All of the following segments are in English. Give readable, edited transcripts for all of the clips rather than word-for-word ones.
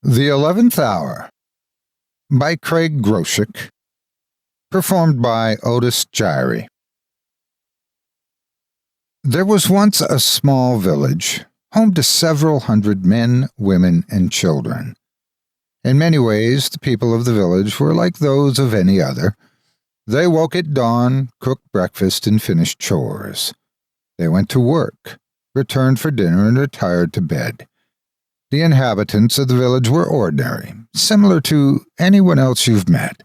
The 11th Hour by Craig Groshek, performed by Otis Jiry. There was once a small village, home to several hundred men, women, and children. In many ways, the people of the village were like those of any other. They woke at dawn, cooked breakfast, and finished chores. They went to work, returned for dinner, and retired to bed. The inhabitants of the village were ordinary, similar to anyone else you've met,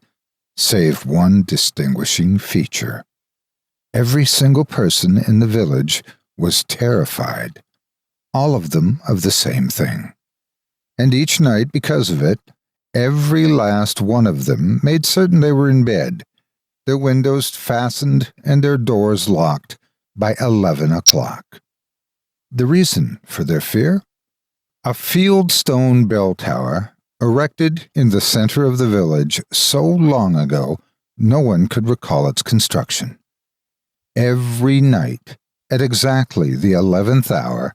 save one distinguishing feature. Every single person in the village was terrified, all of them of the same thing. And each night, because of it, every last one of them made certain they were in bed, their windows fastened and their doors locked by 11 o'clock. The reason for their fear? A field-stone bell tower, erected in the center of the village so long ago no one could recall its construction. Every night, at exactly the 11th hour,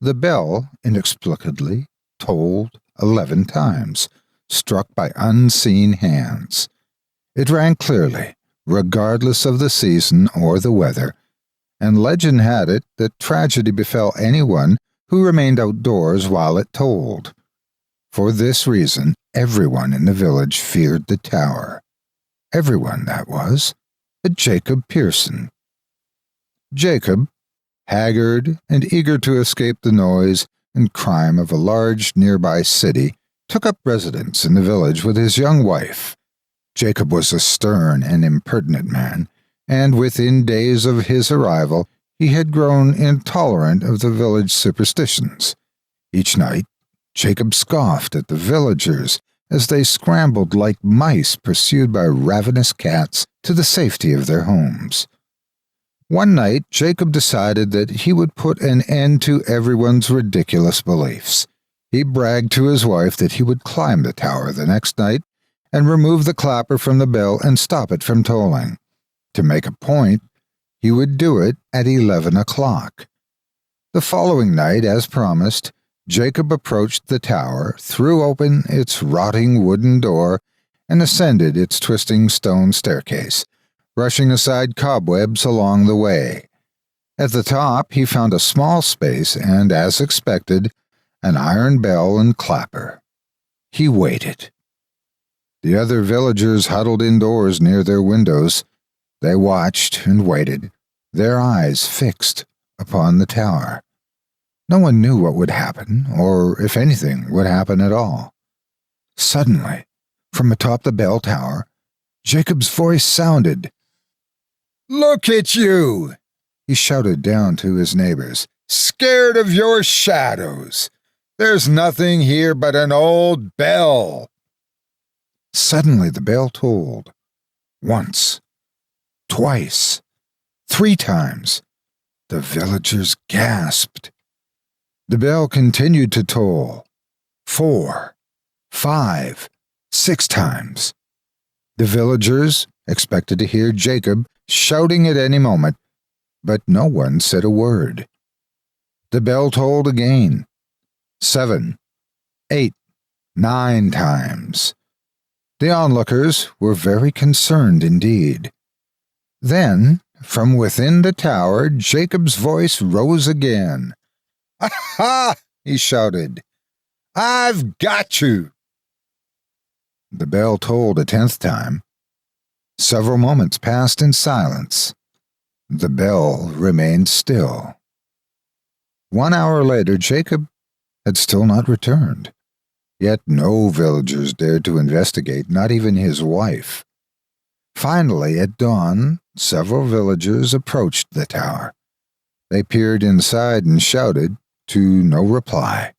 the bell inexplicably tolled 11 times, struck by unseen hands. It rang clearly, regardless of the season or the weather, and legend had it that tragedy befell anyone who remained outdoors while it tolled. For this reason, everyone in the village feared the tower. Everyone, that was, but Jacob Pearson. Jacob, haggard and eager to escape the noise and crime of a large nearby city, took up residence in the village with his young wife. Jacob was a stern and impertinent man, and within days of his arrival, he had grown intolerant of the village superstitions. Each night, Jacob scoffed at the villagers as they scrambled like mice pursued by ravenous cats to the safety of their homes. One night, Jacob decided that he would put an end to everyone's ridiculous beliefs. He bragged to his wife that he would climb the tower the next night and remove the clapper from the bell and stop it from tolling. To make a point, he would do it at 11 o'clock. The following night, as promised, Jacob approached the tower, threw open its rotting wooden door, and ascended its twisting stone staircase, brushing aside cobwebs along the way. At the top, he found a small space and, as expected, an iron bell and clapper. He waited. The other villagers huddled indoors near their windows. They watched and waited, their eyes fixed upon the tower. No one knew what would happen, or if anything would happen at all. Suddenly, from atop the bell tower, Jacob's voice sounded. "Look at you!" he shouted down to his neighbors. "Scared of your shadows! There's nothing here but an old bell!" Suddenly the bell tolled. Once. Twice. 3 times. The villagers gasped. The bell continued to toll. 4, 5, 6 times. The villagers expected to hear Jacob shouting at any moment, but no one said a word. The bell tolled again. 7, 8, 9 times. The onlookers were very concerned indeed. Then, from within the tower, Jacob's voice rose again. "Aha!" he shouted. "I've got you!" The bell tolled a 10th time. Several moments passed in silence. The bell remained still. 1 hour later, Jacob had still not returned. Yet no villagers dared to investigate, not even his wife. Finally, at dawn, several villagers approached the tower. They peered inside and shouted, to no reply.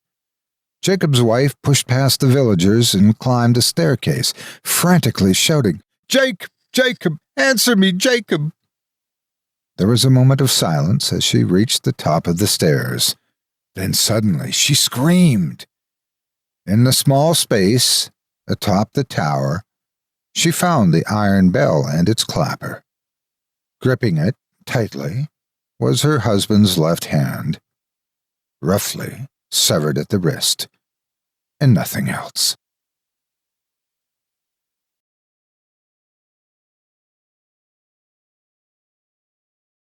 Jacob's wife pushed past the villagers and climbed a staircase, frantically shouting, Jacob, answer me, Jacob!" There was a moment of silence as she reached the top of the stairs. Then suddenly she screamed. In the small space atop the tower, she found the iron bell and its clapper. Gripping it tightly was her husband's left hand, roughly severed at the wrist. and nothing else.